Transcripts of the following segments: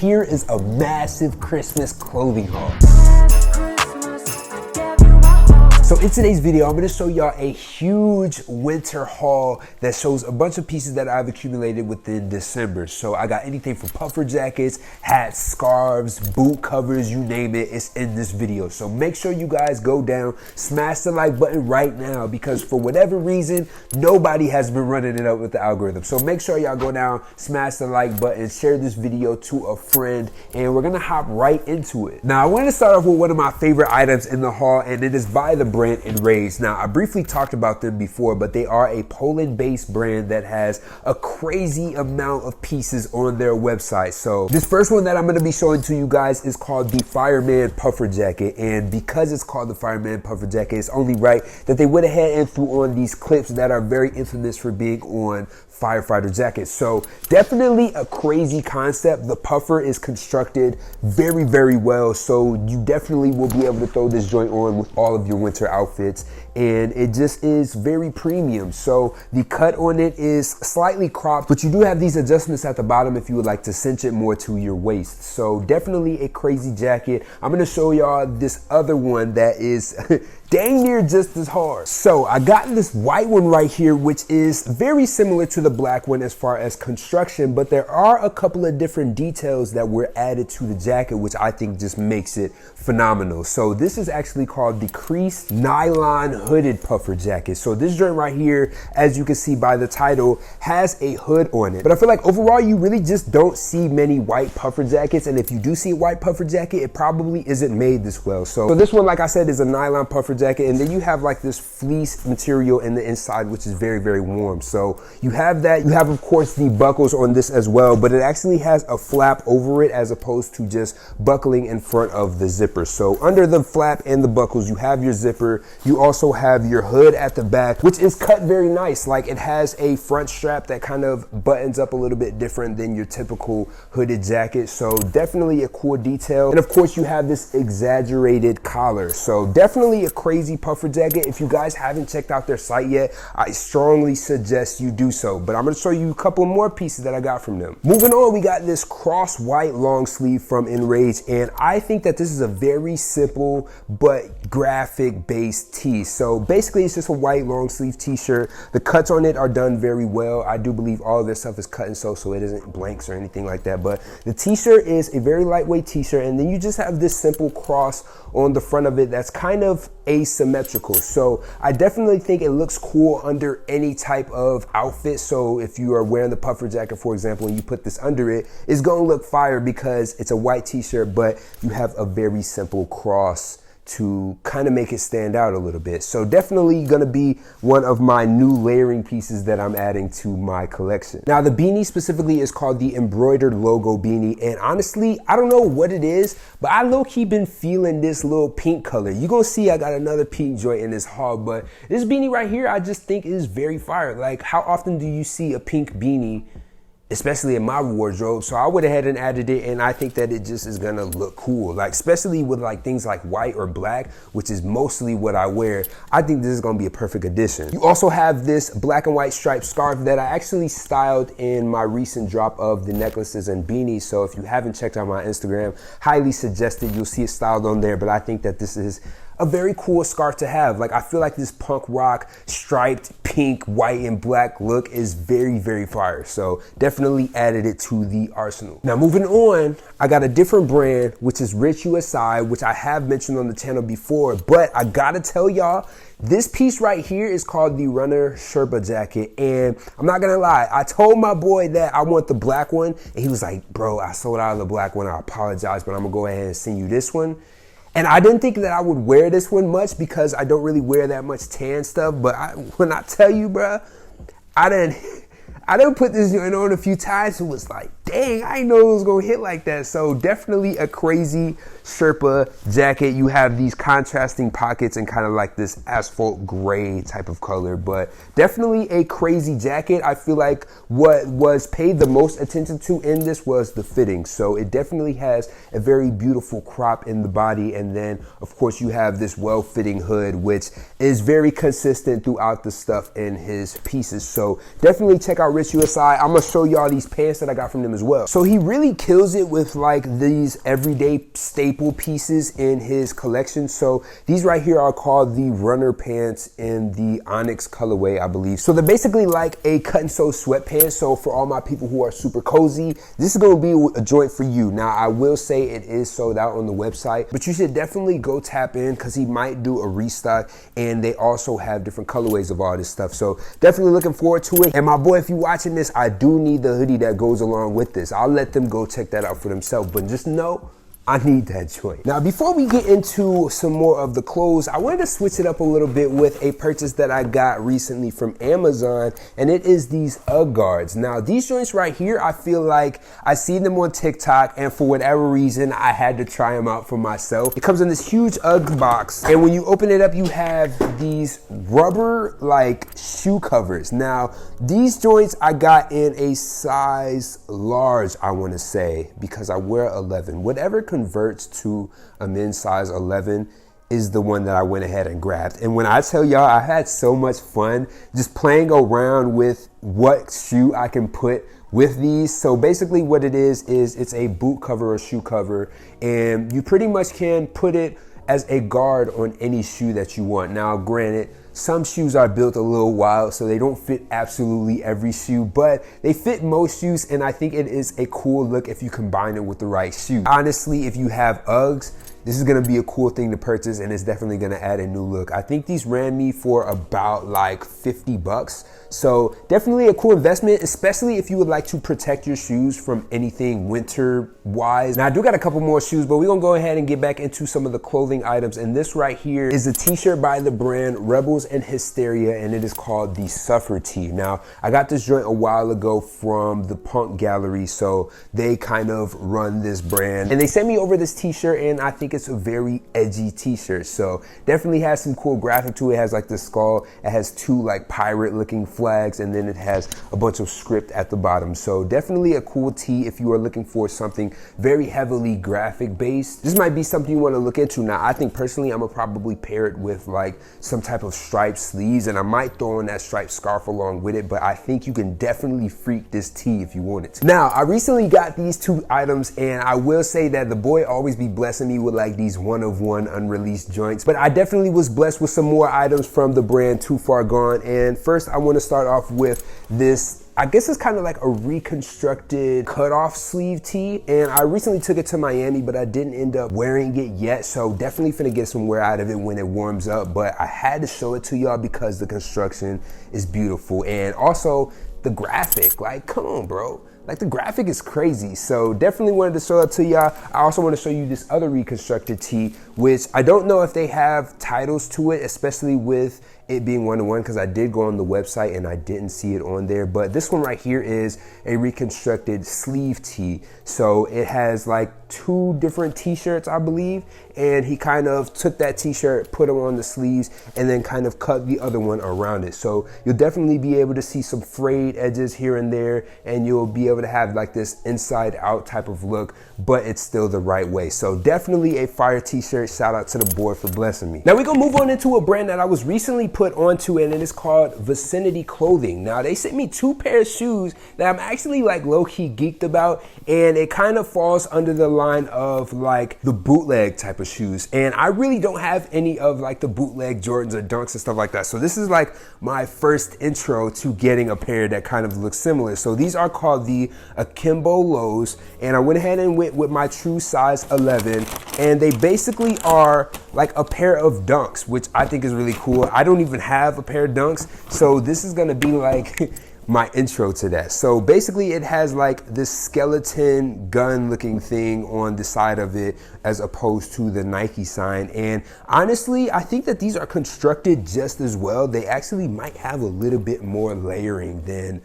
here is a massive Christmas clothing haul. So in today's video, I'm gonna show y'all a huge winter haul that shows a bunch of pieces that I've accumulated within December. So I got anything from puffer jackets, hats, scarves, boot covers, you name it, it's in this video. So make sure you guys go down, smash the like button right now, because for whatever reason, nobody has been running it up with the algorithm. So make sure y'all go down, smash the like button, share this video to a friend, and we're gonna hop right into it. Now I want to start off with one of my favorite items in the haul, and it is by the brand Enraged. Now I briefly talked about them before, but they are a Poland-based brand that has a crazy amount of pieces on their website. So this first one that I'm going to be showing to you guys is called the Fireman Puffer Jacket, and because it's called the Fireman Puffer Jacket, it's only right that they went ahead and threw on these clips that are very infamous for being on firefighter jackets. So definitely a crazy concept. The puffer is constructed very, very well, so you definitely will be able to throw this joint on with all of your winter outfits, and it just is very premium. So the cut on it is slightly cropped, but you do have these adjustments at the bottom if you would like to cinch it more to your waist. So definitely a crazy jacket. I'm gonna show y'all this other one that is dang near just as hard. So I got this white one right here, which is very similar to the black one as far as construction, but there are a couple of different details that were added to the jacket, which I think just makes it phenomenal. So this is actually called the creased nylon hooded puffer jacket. So this joint right here, as you can see by the title, has a hood on it. But I feel like overall, you really just don't see many white puffer jackets. And if you do see a white puffer jacket, it probably isn't made this well. So this one, like I said, is a nylon puffer jacket, and then you have like this fleece material in the inside, which is very, very warm. So you have that. You have, of course, the buckles on this as well, but it actually has a flap over it as opposed to just buckling in front of the zipper. So under the flap and the buckles, you have your zipper. You also have your hood at the back, which is cut very nice. Like it has a front strap that kind of buttons up a little bit different than your typical hooded jacket. So definitely a cool detail. And of course, you have this exaggerated collar. So definitely a crazy puffer jacket. If you guys haven't checked out their site yet, I strongly suggest you do so. But I'm going to show you a couple more pieces that I got from them. Moving on, we got this cross white long sleeve from Enraged, and I think that this is a very simple but graphic based tee. So basically it's just a white long sleeve t-shirt. The cuts on it are done very well. I do believe all of this stuff is cut and sew, so it isn't blanks or anything like that. But the t-shirt is a very lightweight t-shirt, and then you just have this simple cross on the front of it that's kind of asymmetrical. So I definitely think it looks cool under any type of outfit. So if you are wearing the puffer jacket, for example, and you put this under it, it's gonna look fire because it's a white t-shirt, but you have a very simple cross to kind of make it stand out a little bit. So definitely gonna be one of my new layering pieces that I'm adding to my collection. Now the beanie specifically is called the embroidered logo beanie, and honestly, I don't know what it is, but I low-key been feeling this little pink color. You're gonna see I got another pink joint in this haul, but this beanie right here, I just think is very fire. Like, how often do you see a pink beanie, especially in my wardrobe? So I went ahead and added it, and I think that it just is gonna look cool. Like, especially with like things like white or black, which is mostly what I wear, I think this is gonna be a perfect addition. You also have this black and white striped scarf that I actually styled in my recent drop of the necklaces and beanies. So if you haven't checked out my Instagram, highly suggested. You'll see it styled on there, but I think that this is a very cool scarf to have. Like, I feel like this punk rock striped pink, white, and black look is very, very fire. So definitely added it to the arsenal. Now moving on, I got a different brand, which is Rich USI, which I have mentioned on the channel before, but I gotta tell y'all, this piece right here is called the Runner Sherpa Jacket, and I'm not gonna lie, I told my boy that I want the black one, and he was like, bro, I sold out of the black one, I apologize, but I'm gonna go ahead and send you this one. And I didn't think that I would wear this one much because I don't really wear that much tan stuff, but when I tell you, bruh, I done put this joint on a few times and was like, dang, I didn't know it was gonna hit like that. So definitely a crazy Sherpa jacket. You have these contrasting pockets and kind of like this asphalt gray type of color, but definitely a crazy jacket. I feel like what was paid the most attention to in this was the fitting. So it definitely has a very beautiful crop in the body, and then of course you have this well-fitting hood, which is very consistent throughout the stuff in his pieces. So definitely check out Rich USI, I'm gonna show y'all these pants that I got from them as well. So he really kills it with like these everyday staple pieces in his collection. So these right here are called the runner pants in the Onyx colorway, I believe. So they're basically like a cut and sew sweatpants. So for all my people who are super cozy, this is gonna be a joint for you. Now I will say it is sold out on the website, but you should definitely go tap in because he might do a restock, and they also have different colorways of all this stuff. So definitely looking forward to it. And my boy, if you're watching this, I do need the hoodie that goes along with this. I'll let them go check that out for themselves, but just know I need that joint. Now, before we get into some more of the clothes, I wanted to switch it up a little bit with a purchase that I got recently from Amazon, and it is these UGG guards. Now, these joints right here, I feel like I seen them on TikTok, and for whatever reason, I had to try them out for myself. It comes in this huge UGG box, and when you open it up, you have these rubber like shoe covers. Now, these joints I got in a size large, I want to say, because I wear 11. Whatever converts to a men's size 11 is the one that I went ahead and grabbed. And when I tell y'all, I had so much fun just playing around with what shoe I can put with these. So basically what it is it's a boot cover or shoe cover, and you pretty much can put it as a guard on any shoe that you want. Now, granted, some shoes are built a little wild, so they don't fit absolutely every shoe, but they fit most shoes, and I think it is a cool look if you combine it with the right shoe. Honestly, if you have Uggs, this is gonna be a cool thing to purchase, and it's definitely gonna add a new look. I think these ran me for about like 50 bucks. So definitely a cool investment, especially if you would like to protect your shoes from anything winter wise. Now I do got a couple more shoes, but we're gonna go ahead and get back into some of the clothing items. And this right here is a t-shirt by the brand Rebels and Hysteria, and it is called the Suffer Tee. Now I got this joint a while ago from the Punk Gallery, so they kind of run this brand. And they sent me over this t-shirt, and I think it's a very edgy t-shirt. So definitely has some cool graphic to it. It has like the skull, it has two like pirate looking flags, and then it has a bunch of script at the bottom. So definitely a cool tee if you are looking for something very heavily graphic based. This might be something you want to look into. Now I think personally I'm gonna probably pair it with like some type of striped sleeves, and I might throw in that striped scarf along with it, but I think you can definitely freak this tee if you wanted to. Now I recently got these two items, and I will say that the boy always be blessing me with like these one of one unreleased joints, but I definitely was blessed with some more items from the brand Too Far Gone. And first I want to start off with this, I guess it's kind of like a reconstructed cutoff sleeve tee, and I recently took it to Miami, but I didn't end up wearing it yet, so definitely finna get some wear out of it when it warms up. But I had to show it to y'all because the construction is beautiful, and also the graphic, like come on bro, like the graphic is crazy. So definitely wanted to show it to y'all. I also want to show you this other reconstructed tee, which I don't know if they have titles to it, especially with it being one-to-one, because I did go on the website and I didn't see it on there. But this one right here is a reconstructed sleeve tee. So it has like two different t-shirts, I believe, and he kind of took that t-shirt, put them on the sleeves, and then kind of cut the other one around it. So you'll definitely be able to see some frayed edges here and there, and you'll be able to have like this inside out type of look, but it's still the right way. So definitely a fire t-shirt. Shout out to the boy for blessing me. Now we're gonna move on into a brand that I was recently put onto, and it is called Vicinity clothing. Now they sent me two pairs of shoes that I'm actually like low-key geeked about, and it kind of falls under the line of like the bootleg type of shoes, and I really don't have any of like the bootleg Jordans or Dunks and stuff like that. So this is like my first intro to getting a pair that kind of looks similar. So these are called the Akimbo Lows, and I went ahead and went with my true size 11, and they basically are like a pair of Dunks, which I think is really cool. I don't even have a pair of Dunks, so this is gonna be like my intro to that. So basically it has like this skeleton gun looking thing on the side of it as opposed to the Nike sign. And honestly, I think that these are constructed just as well. They actually might have a little bit more layering than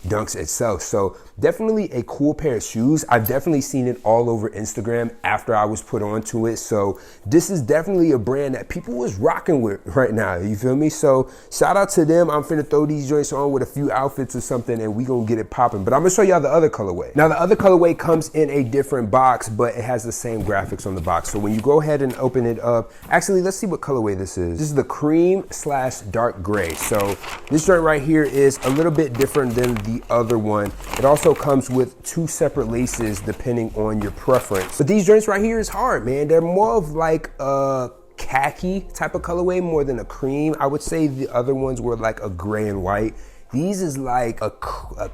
Dunks itself. So definitely a cool pair of shoes. I've definitely seen it all over Instagram after I was put onto it. So this is definitely a brand that people was rocking with right now. You feel me? So shout out to them. I'm finna throw these joints on with a few outfits or something and we gonna get it popping. But I'm gonna show y'all the other colorway. Now the other colorway comes in a different box, but it has the same graphics on the box. So when you go ahead and open it up, actually let's see what colorway this is. This is the cream / dark gray. So this joint right here is a little bit different than the other one. It also comes with 2 separate laces depending on your preference. But these joints right here is hard, man. They're more of like a khaki type of colorway more than a cream. I would say the other ones were like a gray and white. These is like a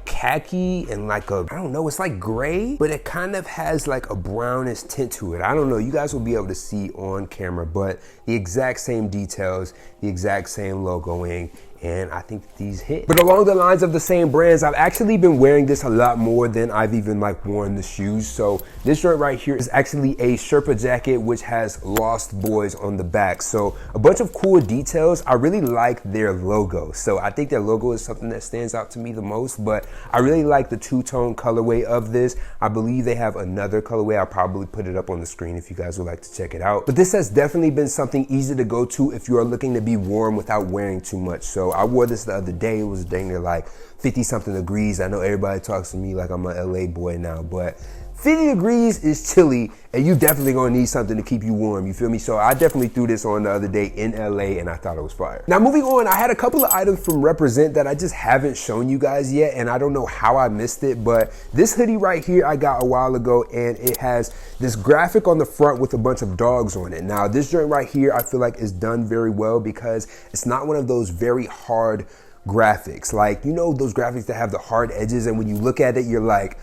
khaki and like a, I don't know, it's like gray, but it kind of has like a brownish tint to it. I don't know, you guys will be able to see on camera, but the exact same details, the exact same logoing, and I think these hit. But along the lines of the same brands, I've actually been wearing this a lot more than I've even like worn the shoes. So this shirt right here is actually a Sherpa jacket, which has Lost Boys on the back. So a bunch of cool details. I really like their logo. So I think their logo is something that stands out to me the most, but I really like the two-tone colorway of this. I believe they have another colorway. I'll probably put it up on the screen if you guys would like to check it out. But this has definitely been something easy to go to if you are looking to be warm without wearing too much. So I wore this the other day. It was dang near like 50 something degrees. I know everybody talks to me like I'm an LA boy now, but 50 degrees is chilly and you definitely gonna need something to keep you warm, you feel me? So I definitely threw this on the other day in LA and I thought it was fire. Now moving on, I had a couple of items from Represent that I just haven't shown you guys yet, and I don't know how I missed it, but this hoodie right here I got a while ago, and it has this graphic on the front with a bunch of dogs on it. Now this joint right here I feel like is done very well because it's not one of those very hard graphics. Like, you know those graphics that have the hard edges and when you look at it you're like,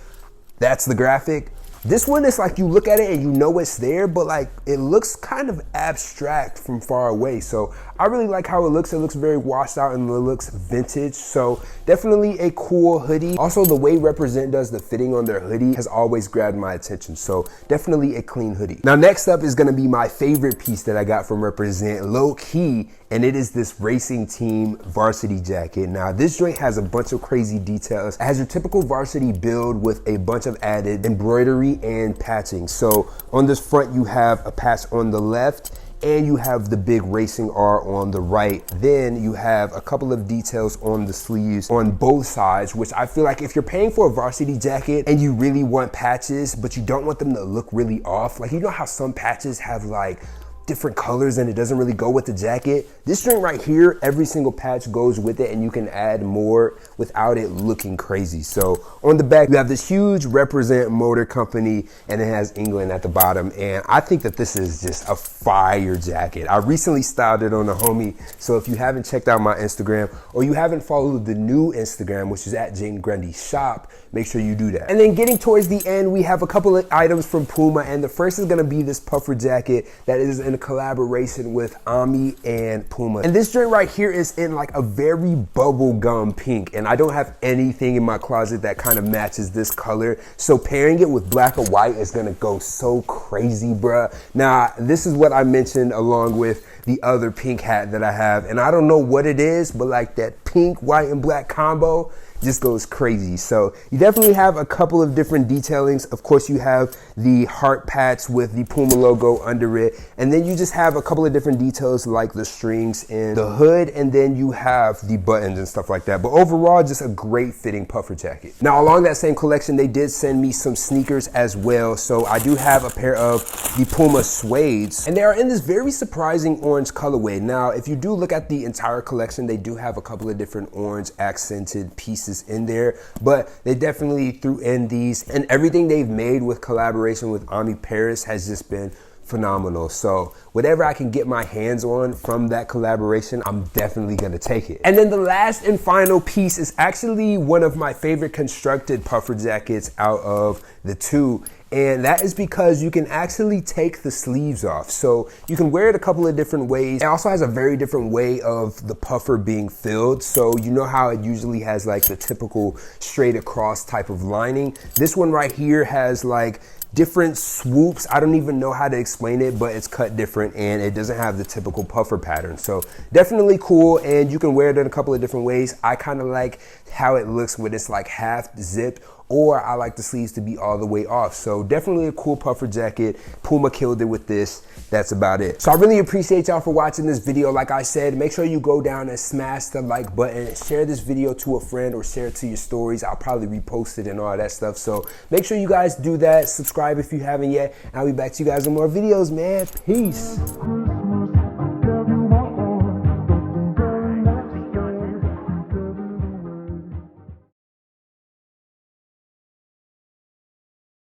that's the graphic. This one is like you look at it and you know it's there, but like it looks kind of abstract from far away. So I really like how it looks. It looks very washed out and it looks vintage. So definitely a cool hoodie. Also the way Represent does the fitting on their hoodie has always grabbed my attention. So definitely a clean hoodie. Now next up is gonna be my favorite piece that I got from Represent, low key, and it is this racing team varsity jacket. Now this joint has a bunch of crazy details. It has your typical varsity build with a bunch of added embroidery and patching. So on this front you have a patch on the left and you have the big racing R on the right. Then you have a couple of details on the sleeves on both sides, which I feel like if you're paying for a varsity jacket and you really want patches but you don't want them to look really off, like you know how some patches have like different colors and it doesn't really go with the jacket. This string right here, every single patch goes with it and you can add more without it looking crazy. So on the back, you have this huge Represent Motor Company and it has England at the bottom. And I think that this is just a fire jacket. I recently styled it on a homie. So if you haven't checked out my Instagram or you haven't followed the new Instagram, which is at Jadon Grundy Shop, make sure you do that. And then getting towards the end, we have a couple of items from Puma, and the first is gonna be this puffer jacket that is in a collaboration with AMI and Puma. And this joint right here is in like a very bubblegum pink, and I don't have anything in my closet that kind of matches this color. So pairing it with black or white is gonna go so crazy, bruh. Now, this is what I mentioned along with the other pink hat that I have, and I don't know what it is, but like that pink, white, and black combo just goes crazy. So you definitely have a couple of different detailings. Of course, you have the heart patch with the Puma logo under it, and then you just have a couple of different details like the strings in the hood, and then you have the buttons and stuff like that. But overall, just a great fitting puffer jacket. Now, along that same collection, they did send me some sneakers as well. So I do have a pair of the Puma suedes, and they are in this very surprising orange colorway. Now, if you do look at the entire collection, they do have a couple of different orange accented pieces in there, but they definitely threw in these, and everything they've made with collaboration with AMI Paris has just been phenomenal. So whatever I can get my hands on from that collaboration, I'm definitely gonna take it. And then the last and final piece is actually one of my favorite constructed puffer jackets out of the two. And that is because you can actually take the sleeves off. So you can wear it a couple of different ways. It also has a very different way of the puffer being filled. So you know how it usually has like the typical straight across type of lining. This one right here has like different swoops. I don't even know how to explain it, but it's cut different and it doesn't have the typical puffer pattern. So definitely cool, and you can wear it in a couple of different ways. I kind of like how it looks when it's like half zipped or I like the sleeves to be all the way off. So definitely a cool puffer jacket. Puma killed it with this. That's about it. So I really appreciate y'all for watching this video. Like I said, make sure you go down and smash the like button, share this video to a friend or share it to your stories. I'll probably repost it and all that stuff. So make sure you guys do that. Subscribe if you haven't yet. And I'll be back to you guys with more videos, man. Peace.